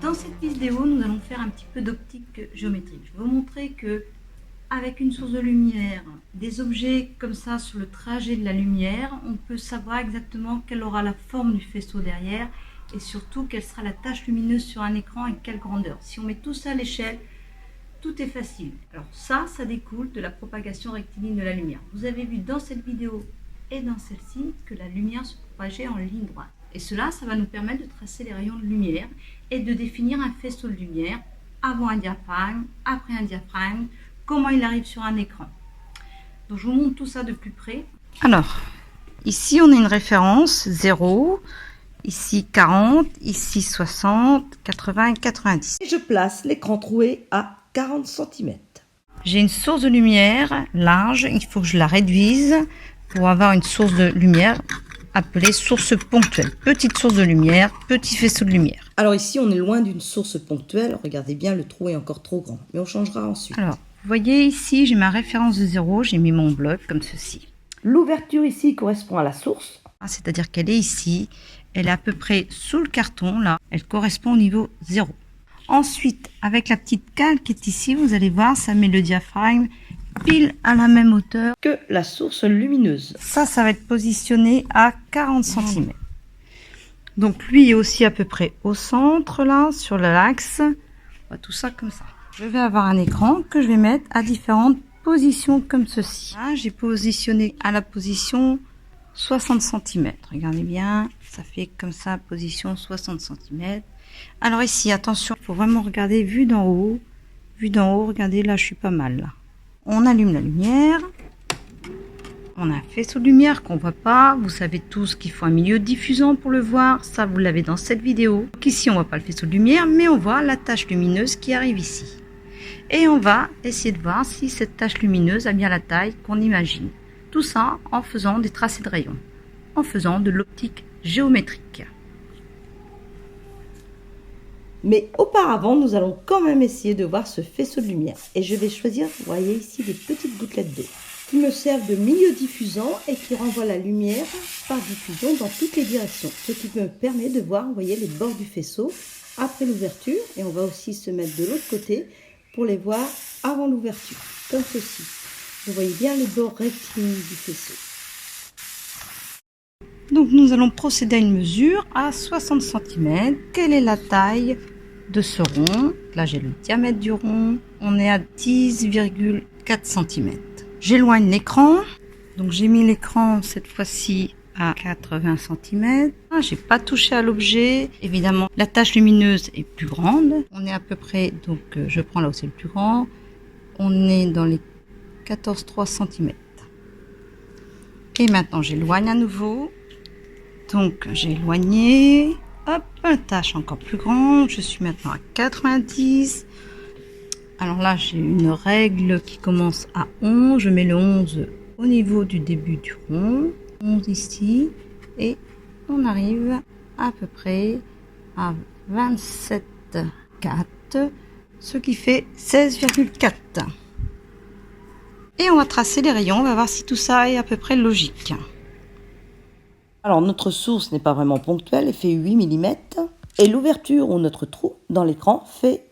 Dans cette vidéo, nous allons faire un petit peu d'optique géométrique. Je vais vous montrer que avec une source de lumière, des objets comme ça sur le trajet de la lumière, on peut savoir exactement quelle aura la forme du faisceau derrière et surtout quelle sera la tache lumineuse sur un écran et quelle grandeur. Si on met tout ça à l'échelle, tout est facile. Alors ça découle de la propagation rectiligne de la lumière. Vous avez vu dans cette vidéo et dans celle-ci que la lumière se propageait en ligne droite. Et cela, ça va nous permettre de tracer les rayons de lumière et de définir un faisceau de lumière avant un diaphragme, après un diaphragme, comment il arrive sur un écran. Donc je vous montre tout ça de plus près. Alors, ici on a une référence 0, ici 40, ici 60, 80 et 90. Et je place l'écran troué à 40 cm. J'ai une source de lumière large, il faut que je la réduise pour avoir une source de lumière appelée source ponctuelle. Petite source de lumière, petit faisceau de lumière. Alors ici, on est loin d'une source ponctuelle. Regardez bien, le trou est encore trop grand. Mais on changera ensuite. Alors, vous voyez ici, j'ai ma référence de 0. J'ai mis mon bloc comme ceci. L'ouverture ici correspond à la source. C'est-à-dire qu'elle est ici. Elle est à peu près sous le carton, là. Elle correspond au niveau 0. Ensuite, avec la petite cale qui est ici, vous allez voir, ça met le diaphragme pile à la même hauteur que la source lumineuse. Ça va être positionné à 40 cm. Donc lui est aussi à peu près au centre, là, sur l'axe. Tout ça comme ça. Je vais avoir un écran que je vais mettre à différentes positions comme ceci. Là, j'ai positionné à la position 60 cm. Regardez bien, ça fait comme ça, position 60 cm. Alors ici, attention, il faut vraiment regarder vue d'en haut. Vue d'en haut, regardez, là, je suis pas mal, là. On allume la lumière. On a un faisceau de lumière qu'on voit pas. Vous savez tous qu'il faut un milieu diffusant pour le voir. Ça, vous l'avez dans cette vidéo. Donc ici, on voit pas le faisceau de lumière, mais on voit la tache lumineuse qui arrive ici. Et on va essayer de voir si cette tache lumineuse a bien la taille qu'on imagine. Tout ça en faisant des tracés de rayons, en faisant de l'optique géométrique. Mais auparavant, nous allons quand même essayer de voir ce faisceau de lumière. Et je vais choisir, vous voyez ici, des petites gouttelettes d'eau qui me servent de milieu diffusant et qui renvoient la lumière par diffusion dans toutes les directions. Ce qui me permet de voir, vous voyez, les bords du faisceau après l'ouverture. Et on va aussi se mettre de l'autre côté pour les voir avant l'ouverture, comme ceci. Vous voyez bien les bords rectilignes du faisceau. Donc nous allons procéder à une mesure à 60 cm. Quelle est la taille de ce rond? Là j'ai le diamètre du rond. On est à 10,4 cm. J'éloigne l'écran. Donc j'ai mis l'écran cette fois-ci à 80 cm. J'ai pas touché à l'objet. Évidemment, la tache lumineuse est plus grande. On est à peu près, donc je prends là où c'est le plus grand. On est dans les 14,3 cm. Et maintenant j'éloigne à nouveau. Donc j'ai éloigné, hop, une tache encore plus grande, je suis maintenant à 90. Alors là j'ai une règle qui commence à 11, je mets le 11 au niveau du début du rond, 11 ici, et on arrive à peu près à 27,4, ce qui fait 16,4. Et on va tracer les rayons, on va voir si tout ça est à peu près logique. Alors notre source n'est pas vraiment ponctuelle, elle fait 8 mm. Et l'ouverture ou notre trou dans l'écran fait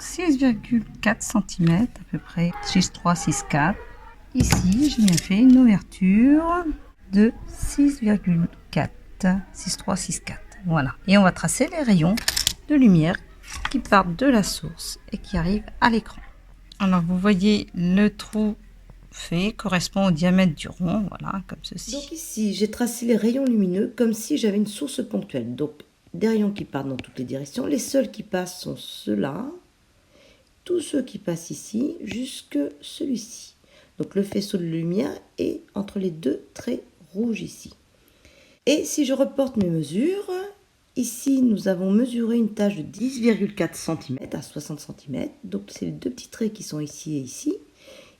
6,4 cm à peu près, 6,3, 6,4. Ici, j'ai bien fait une ouverture de 6,4, 6,3, 6,4. Voilà. Et on va tracer les rayons de lumière qui partent de la source et qui arrivent à l'écran. Alors vous voyez le trou fait correspond au diamètre du rond, voilà, comme ceci. Donc ici, j'ai tracé les rayons lumineux comme si j'avais une source ponctuelle. Donc des rayons qui partent dans toutes les directions. Les seuls qui passent sont ceux-là. Tous ceux qui passent ici, jusque celui-ci. Donc le faisceau de lumière est entre les deux traits rouges ici. Et si je reporte mes mesures, ici nous avons mesuré une tache de 10,4 cm à 60 cm. Donc c'est les deux petits traits qui sont ici et ici.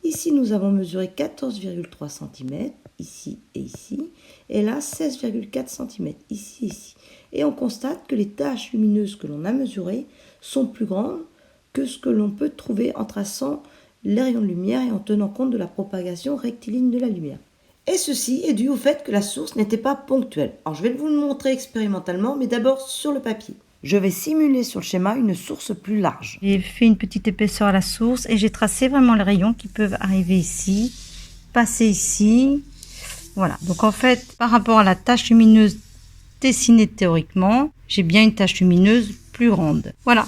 Ici, nous avons mesuré 14,3 cm, ici et ici. Et là, 16,4 cm, ici et ici. Et on constate que les taches lumineuses que l'on a mesurées sont plus grandes que ce que l'on peut trouver en traçant les rayons de lumière et en tenant compte de la propagation rectiligne de la lumière. Et ceci est dû au fait que la source n'était pas ponctuelle. Alors, je vais vous le montrer expérimentalement, mais d'abord sur le papier. Je vais simuler sur le schéma une source plus large. J'ai fait une petite épaisseur à la source et j'ai tracé vraiment les rayons qui peuvent arriver ici, passer ici. Voilà, donc en fait, par rapport à la tache lumineuse dessinée théoriquement, j'ai bien une tache lumineuse plus grande. Voilà,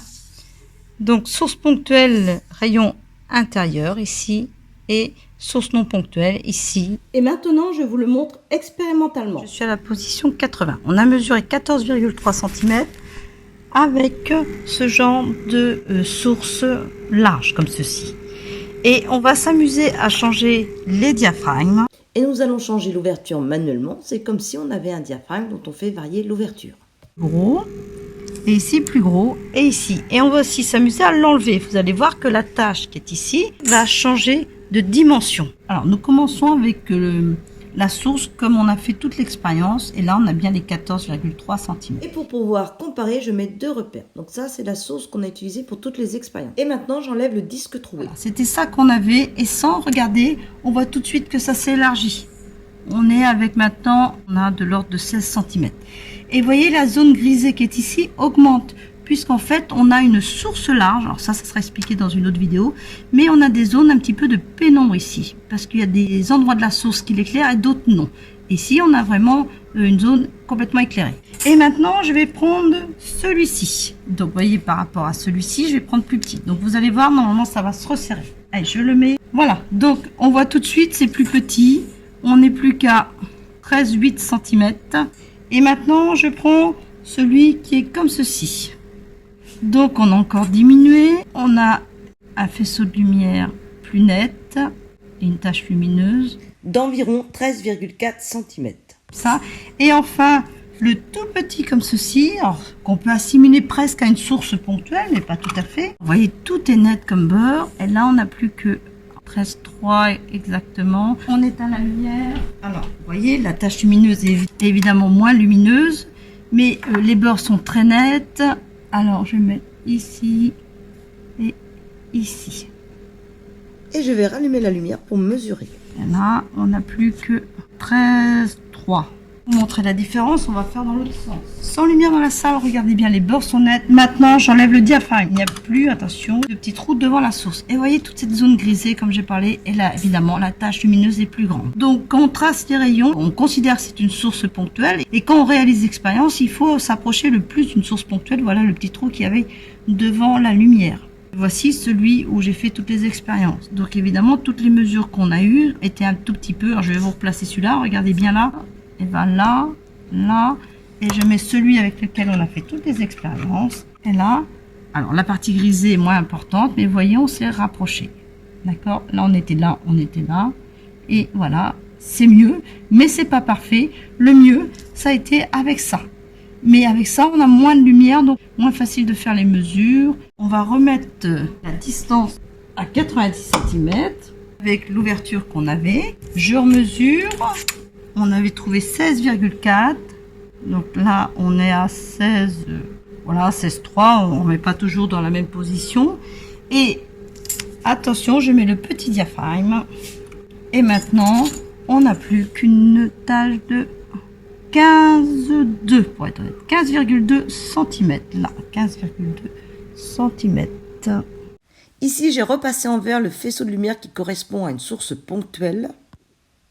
donc source ponctuelle, rayon intérieur ici, et source non ponctuelle ici. Et maintenant, je vous le montre expérimentalement. Je suis à la position 80. On a mesuré 14,3 cm avec ce genre de source large comme ceci. Et on va s'amuser à changer les diaphragmes. Et nous allons changer l'ouverture manuellement. C'est comme si on avait un diaphragme dont on fait varier l'ouverture. Gros, et ici plus gros, et ici. Et on va aussi s'amuser à l'enlever. Vous allez voir que la tache qui est ici va changer de dimension. Alors nous commençons avec la source comme on a fait toute l'expérience. Et là on a bien les 14,3 cm. Et pour pouvoir comparer, je mets deux repères. Donc ça, c'est la source qu'on a utilisée pour toutes les expériences. Et maintenant, j'enlève le disque troué. Voilà, c'était ça qu'on avait. Et sans regarder, on voit tout de suite que ça s'est élargi. On est avec maintenant, on a de l'ordre de 16 cm. Et vous voyez, la zone grisée qui est ici augmente, puisqu'en fait, on a une source large. Alors ça sera expliqué dans une autre vidéo. Mais on a des zones un petit peu de pénombre ici, parce qu'il y a des endroits de la source qui l'éclairent et d'autres non. Ici, on a vraiment une zone complètement éclairée. Et maintenant, je vais prendre celui-ci. Donc, vous voyez, par rapport à celui-ci, je vais prendre plus petit. Donc, vous allez voir, normalement, ça va se resserrer. Allez, je le mets. Voilà. Donc, on voit tout de suite, c'est plus petit. On n'est plus qu'à 13,8 cm. Et maintenant, je prends celui qui est comme ceci. Donc, on a encore diminué. On a un faisceau de lumière plus net et une tache lumineuse d'environ 13,4 cm. Ça. Et enfin, le tout petit comme ceci, qu'on peut assimiler presque à une source ponctuelle, mais pas tout à fait. Vous voyez, tout est net comme beurre. Et là, on n'a plus que 13,3 exactement. On éteint la lumière. Alors, vous voyez, la tache lumineuse est évidemment moins lumineuse, mais les bords sont très nets. Alors, je vais mettre ici et ici. Et je vais rallumer la lumière pour mesurer. Et là, on n'a plus que 13,3. Pour montrer la différence, on va faire dans l'autre sens. Sans lumière dans la salle, regardez bien, les bords sont nets. Maintenant, j'enlève le diaphragme. Il n'y a plus, attention, de petite route devant la source. Et vous voyez toute cette zone grisée, comme j'ai parlé. Et là, évidemment, la tache lumineuse est plus grande. Donc, quand on trace les rayons, on considère que c'est une source ponctuelle. Et quand on réalise l'expérience, il faut s'approcher le plus d'une source ponctuelle. Voilà le petit trou qu'il y avait devant la lumière. Voici celui où j'ai fait toutes les expériences. Donc évidemment, toutes les mesures qu'on a eues étaient un tout petit peu... Alors je vais vous replacer celui-là, regardez bien là. Et bien là, là. Et je mets celui avec lequel on a fait toutes les expériences. Et là, alors la partie grisée est moins importante, mais voyez, on s'est rapproché. D'accord? Là, on était là, on était là. Et voilà, c'est mieux, mais c'est pas parfait. Le mieux, ça a été avec ça. Mais avec ça, on a moins de lumière, donc moins facile de faire les mesures. On va remettre la distance à 90 cm avec l'ouverture qu'on avait. Je remesure. On avait trouvé 16,4. Donc là, on est à 16. Voilà, 16,3. On ne met pas toujours dans la même position. Et attention, je mets le petit diaphragme. Et maintenant, on n'a plus qu'une tache de 15,2 pour être honnête, 15,2 cm là, 15,2 cm. Ici, j'ai repassé en vert le faisceau de lumière qui correspond à une source ponctuelle.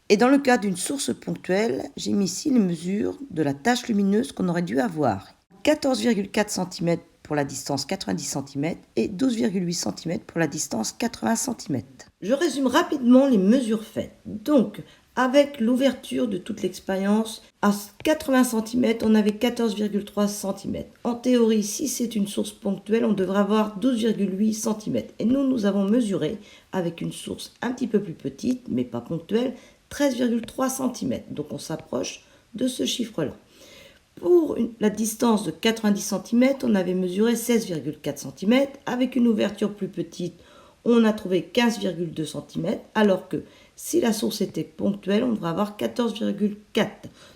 Et dans le cas d'une source ponctuelle, j'ai mis ici les mesures de la tache lumineuse qu'on aurait dû avoir. 14,4 cm pour la distance 90 cm et 12,8 cm pour la distance 80 cm. Je résume rapidement les mesures faites. Donc, avec l'ouverture de toute l'expérience, à 80 cm, on avait 14,3 cm. En théorie, si c'est une source ponctuelle, on devrait avoir 12,8 cm. Et nous avons mesuré, avec une source un petit peu plus petite, mais pas ponctuelle, 13,3 cm. Donc on s'approche de ce chiffre-là. Pour la distance de 90 cm, on avait mesuré 16,4 cm. Avec une ouverture plus petite, on a trouvé 15,2 cm, alors que si la source était ponctuelle, on devrait avoir 14,4.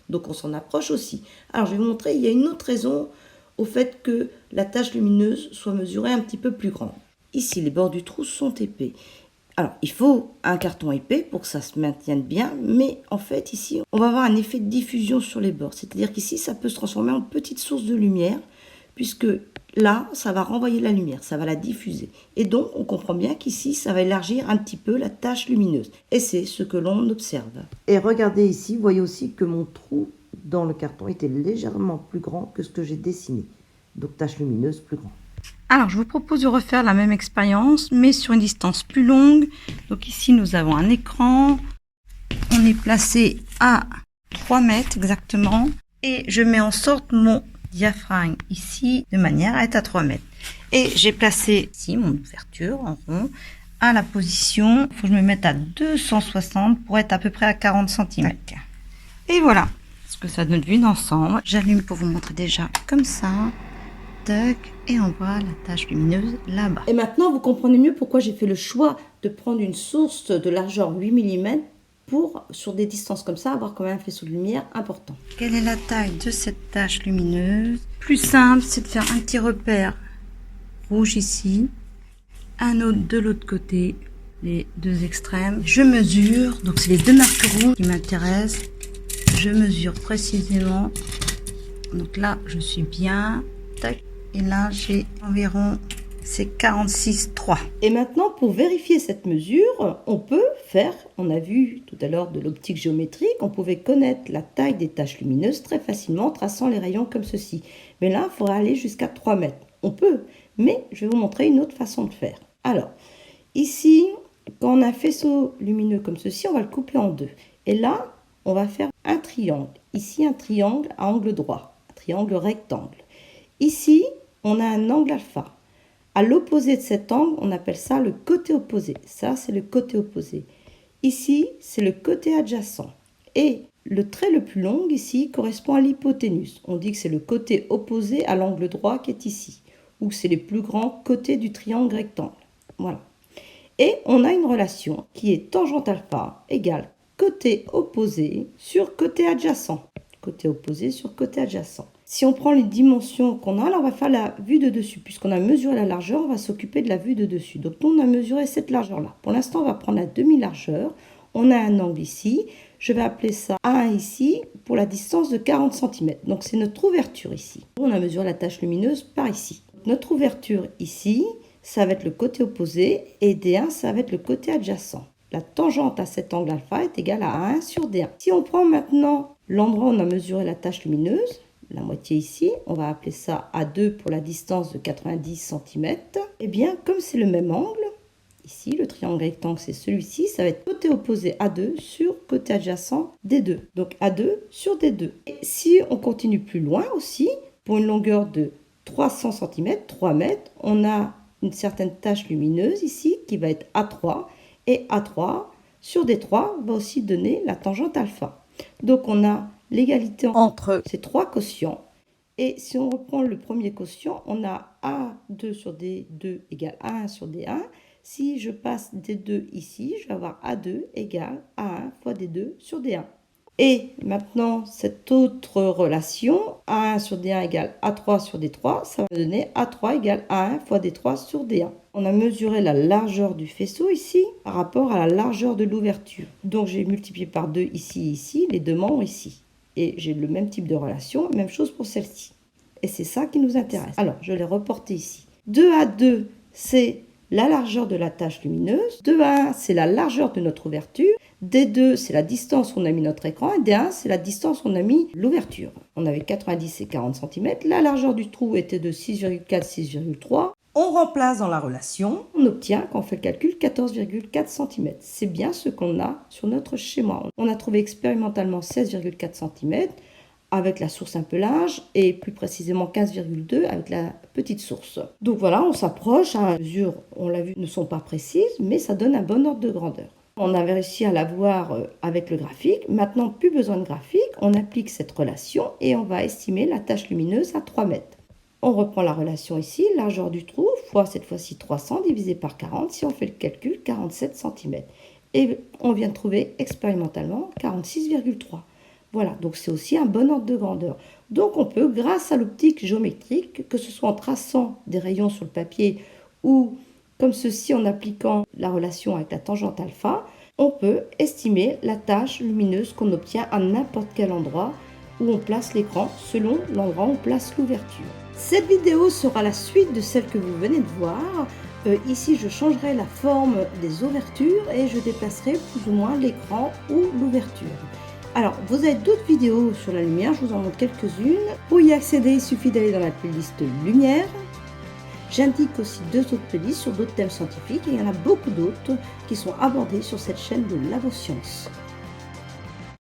Donc on s'en approche aussi. Alors je vais vous montrer, il y a une autre raison au fait que la tache lumineuse soit mesurée un petit peu plus grande. Ici, les bords du trou sont épais. Alors, il faut un carton épais pour que ça se maintienne bien, mais en fait, ici, on va avoir un effet de diffusion sur les bords. C'est-à-dire qu'ici, ça peut se transformer en petite source de lumière, puisque là, ça va renvoyer la lumière, ça va la diffuser. Et donc, on comprend bien qu'ici, ça va élargir un petit peu la tache lumineuse. Et c'est ce que l'on observe. Et regardez ici, vous voyez aussi que mon trou dans le carton était légèrement plus grand que ce que j'ai dessiné. Donc, tache lumineuse plus grande. Alors, je vous propose de refaire la même expérience, mais sur une distance plus longue. Donc ici, nous avons un écran. On est placé à 3 mètres exactement. Et je mets en sorte mon diaphragme ici, de manière à être à 3 mètres. Et j'ai placé ici mon ouverture en rond à la position. Il faut que je me mette à 260 pour être à peu près à 40 cm. Et voilà ce que ça donne vue d'ensemble. J'allume pour vous montrer déjà comme ça. Tac, et on voit la tache lumineuse là-bas. Et maintenant, vous comprenez mieux pourquoi j'ai fait le choix de prendre une source de largeur 8 mm pour, sur des distances comme ça, avoir quand même un faisceau de lumière important. Quelle est la taille de cette tache lumineuse? Plus simple, c'est de faire un petit repère rouge ici, un autre de l'autre côté, les deux extrêmes. Je mesure, donc c'est les deux marques rouges qui m'intéressent. Je mesure précisément. Donc là, je suis bien. Tac. Et là, j'ai environ, c'est 46,3. Et maintenant, pour vérifier cette mesure, on peut faire, on a vu tout à l'heure de l'optique géométrique, on pouvait connaître la taille des taches lumineuses très facilement en traçant les rayons comme ceci. Mais là, il faudrait aller jusqu'à 3 mètres. On peut, mais je vais vous montrer une autre façon de faire. Alors, ici, quand on a un faisceau lumineux comme ceci, on va le couper en deux. Et là, on va faire un triangle. Ici, un triangle à angle droit, un triangle rectangle. Ici, on a un angle alpha. À l'opposé de cet angle, on appelle ça le côté opposé. Ça, c'est le côté opposé. Ici, c'est le côté adjacent. Et le trait le plus long ici correspond à l'hypoténuse. On dit que c'est le côté opposé à l'angle droit qui est ici, ou c'est les plus grands côtés du triangle rectangle. Voilà. Et on a une relation qui est tangente alpha égale côté opposé sur côté adjacent. Côté opposé sur côté adjacent. Si on prend les dimensions qu'on a, là on va faire la vue de dessus. Puisqu'on a mesuré la largeur, on va s'occuper de la vue de dessus. Donc nous on a mesuré cette largeur-là. Pour l'instant, on va prendre la demi-largeur. On a un angle ici. Je vais appeler ça A1 ici pour la distance de 40 cm. Donc c'est notre ouverture ici. On a mesuré la tache lumineuse par ici. Notre ouverture ici, ça va être le côté opposé et D1, ça va être le côté adjacent. La tangente à cet angle alpha est égale à A1 sur D1. Si on prend maintenant l'endroit où on a mesuré la tache lumineuse, la moitié ici, on va appeler ça A2 pour la distance de 90 cm. Et bien, comme c'est le même angle, ici, le triangle rectangle, c'est celui-ci, ça va être côté opposé A2 sur côté adjacent D2. Donc A2 sur D2. Et si on continue plus loin aussi, pour une longueur de 300 cm, 3 mètres, on a une certaine tache lumineuse ici qui va être A3. Et A3 sur D3 va aussi donner la tangente alpha. Donc on a l'égalité entre ces trois quotients. Et si on reprend le premier quotient, on a A2 sur D2 égale A1 sur D1. Si je passe D2 ici, je vais avoir A2 égale A1 fois D2 sur D1. Et maintenant, cette autre relation, A1 sur D1 égale A3 sur D3, ça va donner A3 égale A1 fois D3 sur D1. On a mesuré la largeur du faisceau ici par rapport à la largeur de l'ouverture. Donc j'ai multiplié par 2 ici et ici, les deux membres ici. Et j'ai le même type de relation, même chose pour celle-ci. Et c'est ça qui nous intéresse. Alors, je l'ai reporté ici. 2A2, c'est la largeur de la tache lumineuse. 2A1, c'est la largeur de notre ouverture. D2, c'est la distance où on a mis notre écran. Et D1, c'est la distance où on a mis l'ouverture. On avait 90 et 40 cm. La largeur du trou était de 6,4, 6,3. On remplace dans la relation. On obtient, quand on fait le calcul, 14,4 cm. C'est bien ce qu'on a sur notre schéma. On a trouvé expérimentalement 16,4 cm avec la source un peu large et plus précisément 15,2 avec la petite source. Donc voilà, on s'approche. À mesure, on l'a vu, ne sont pas précises, mais ça donne un bon ordre de grandeur. On avait réussi à l'avoir avec le graphique. Maintenant, plus besoin de graphique. On applique cette relation et on va estimer la tache lumineuse à 3 mètres. On reprend la relation ici, largeur du trou, fois cette fois-ci 300 divisé par 40. Si on fait le calcul, 47 cm. Et on vient de trouver expérimentalement 46,3. Voilà, donc c'est aussi un bon ordre de grandeur. Donc on peut, grâce à l'optique géométrique, que ce soit en traçant des rayons sur le papier ou comme ceci en appliquant la relation avec la tangente alpha, on peut estimer la tache lumineuse qu'on obtient à n'importe quel endroit où on place l'écran selon l'endroit où on place l'ouverture. Cette vidéo sera la suite de celle que vous venez de voir. Ici, je changerai la forme des ouvertures et je déplacerai plus ou moins l'écran ou l'ouverture. Alors, vous avez d'autres vidéos sur la lumière, je vous en montre quelques-unes. Pour y accéder, il suffit d'aller dans la playlist lumière. J'indique aussi 2 autres playlists sur d'autres thèmes scientifiques et il y en a beaucoup d'autres qui sont abordés sur cette chaîne de Lavosciences.